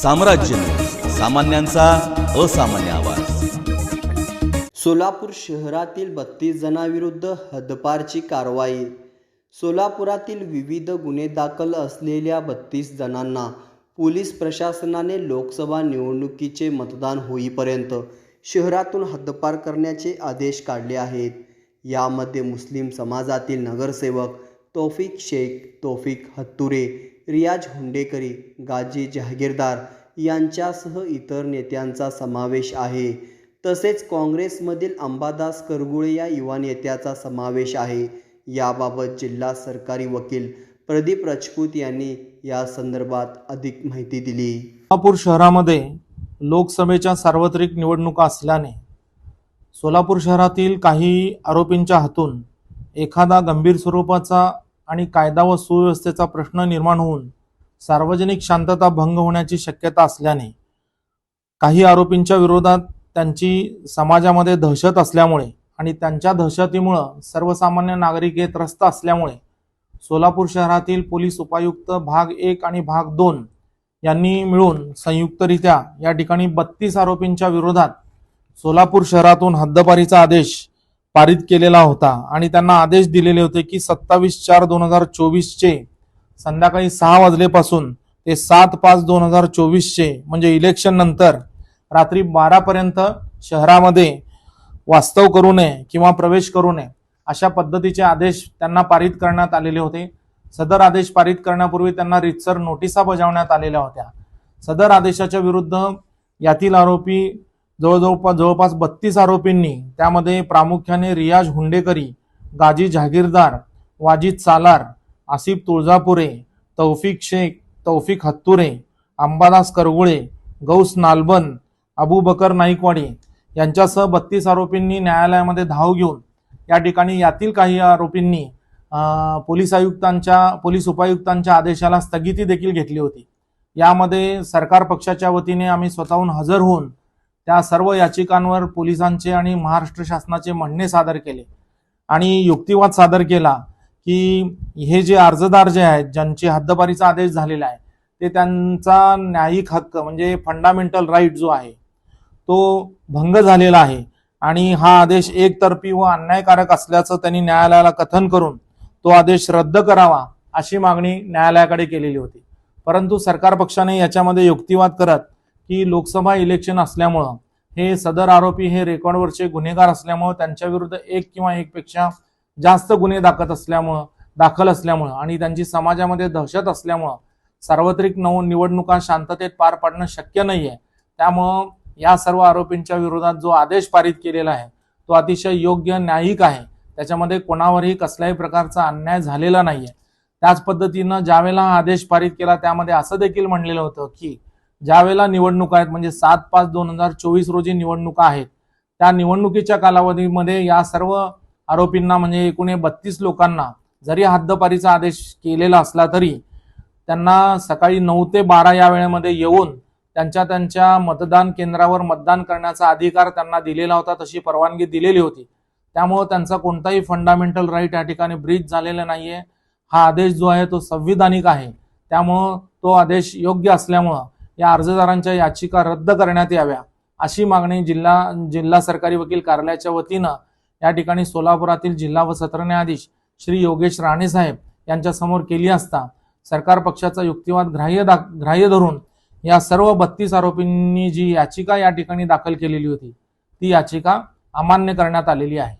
साम्राज्य, सामान्यांचा असामान्य आवाज। सोलापूर शहरातील 32 जणांविरुद्ध हद्दपारची कारवाई। सोलापुरातील विविध गुन्हे दाखल असलेल्या 32 जणांना पोलीस प्रशासनाने लोकसभा निवडणुकीचे मतदान होईपर्यंत शहरातून हद्दपार करण्याचे आदेश काढले आहेत। यामध्ये मुस्लिम समाजातील नगरसेवक तौफिक शेख, तौफिक हत्तुरे, रियाज हुंडेकरी, गाजी जहागीरदार यांच्यासह इतर नेत्यांचा समावेश आहे। तसेच काँग्रेसमधील अंबादास करगुळे या युवा नेत्याचा समावेश आहे। याबाबत जिल्हा सरकारी वकील प्रदीप राजपूत यांनी या संदर्भात अधिक माहिती दिली। सोलापूर शहरामध्ये लोकसभेच्या सार्वत्रिक निवडणुका असल्याने सोलापूर शहरातील काही आरोपींच्या हातून एखादा गंभीर स्वरूपाचा आणि कायदा व सुव्यवस्थेचा प्रश्न निर्माण होऊन सार्वजनिक शांतता भंग होण्याची शक्यता असल्याने काही आरोपींच्या विरोधात त्यांची समाजामध्ये दहशत असल्यामुळे आणि त्यांच्या दहशतीमुळे सर्वसामान्य नागरिक हे त्रस्त असल्यामुळे सोलापूर शहरातील पोलीस उपायुक्त भाग 1 आणि भाग 2 यांनी मिळून संयुक्तरित्या या ठिकाणी 32 आरोपींच्या विरोधात सोलापूर शहरातून हद्दपारीचा आदेश पारित केलेला होता आणि त्यांना आदेश दिलेले होते की 27/4/2024 चे संध्याकाळी 6 वाजलेपासून ते 7/5/2024 चे म्हणजे इलेक्शन नंतर रात्री 12 पर्यंत शहरामध्ये वास्तव करू नये किंवा प्रवेश करू नये अशा पद्धतीचे आदेश त्यांना पारित करण्यात आलेले होते। सदर आदेश पारित करण्यापूर्वी त्यांना रीतसर नोटिसा बजावण्यात आलेल्या होत्या। सदर आदेशाच्या विरुद्ध यातील आरोपी जवळपास 32 आरोपींनी, त्यामध्ये प्रामुख्याने रियाज हुंडेकरी, गाजी जहागीरदार, वाजिद सालार, आसिफ तुळजापुरे, तौफिक शेख, तौफिक हत्तुरे, अंबादास करगुळे, गौस नालबंद, अबू बकर नाईकवाडी यांच्यासह 32 आरोपींनी न्यायालयामध्ये धाव घेऊन या ठिकाणी यातील काही आरोपींनी पोलीस उपायुक्तांच्या आदेशाला स्थगिती देखील घेतली होती। यामध्ये सरकार पक्षाच्या वतीने आम्ही स्वतःहून हजर होऊन त्या सर्व याचिकांवर पोलिसांचे आणि महाराष्ट्र शासनाचे म्हणणे सादर केले आणि युक्तिवाद सादर केला की हे जे अर्जदार जे आहेत, ज्यांची हद्दपारीचा आदेश झालेला आहे, ते त्यांचा न्यायिक हक्क म्हणजे फंडामेंटल राईट जो आहे तो भंग झालेला आहे आणि हा आदेश एकतर्फी व अन्यायकारक असल्याचं त्यांनी न्यायालयाला कथन करून तो आदेश रद्द करावा अशी मागणी न्यायालयाकडे केलेली होती। परंतु सरकार पक्षाने याच्यामध्ये युक्तिवाद करत की लोकसभा इलेक्शन असल्यामुळं हे सदर आरोपी हे रेकॉर्डवरचे गुन्हेगार असल्यामुळं त्यांच्या विरुद्ध एक किंवा एकपेक्षा जास्त गुन्हे दाखल असल्यामुळं आणि त्यांची समाजामध्ये दहशत असल्यामुळं सार्वत्रिक निवडणुका शांततेत पार पाडणं शक्य नाहीये। त्यामुळं या सर्व आरोपींच्या विरोधात जो आदेश पारित केलेला आहे तो अतिशय योग्य, न्यायिक आहे। त्याच्यामध्ये कोणावरही कसल्याही प्रकारचा अन्याय झालेला नाहीये। त्याच पद्धतीनं ज्यावेळेला हा आदेश पारित केला त्यामध्ये असं देखील म्हणलेलं होतं की ज्यावेळेला निवडणुका आहेत म्हणजे 7/5/2024 रोजी निवडणुका आहेत, त्या निवडणुकीच्या कालावधीमध्ये या सर्व आरोपींना म्हणजे एकूण 32 लोकांना जरी हद्दपारीचा आदेश केलेला असला तरी त्यांना सकाळी 9 ते 12 या वेळेमध्ये येऊन त्यांच्या मतदान केंद्रावर मतदान करण्याचा अधिकार त्यांना दिलेला होता, तशी परवानगी दिलेली होती। त्यामुळे त्यांचा कोणताही फंडामेंटल राईट या ठिकाणी ब्रीच झालेला नाहीये। हा आदेश जो आहे तो संविधानिक आहे। त्यामुळे तो आदेश योग्य असल्यामुळं या अर्जदारांच्या याचिका रद्द करण्यात याव्या अशी मागणी जिल्हा सरकारी वकील कार्यालयाच्या वतीनं या ठिकाणी सोलापुरातील जिल्हा व सत्र न्यायाधीश श्री योगेश राणे साहेब यांच्या समोर केली असता सरकार पक्षाचा युक्तिवाद ग्राह्य धरून या सर्व 32 आरोपींनी जी याचिका या ठिकाणी दाखल केलेली होती ती याचिका अमान्य करण्यात आलेली आहे।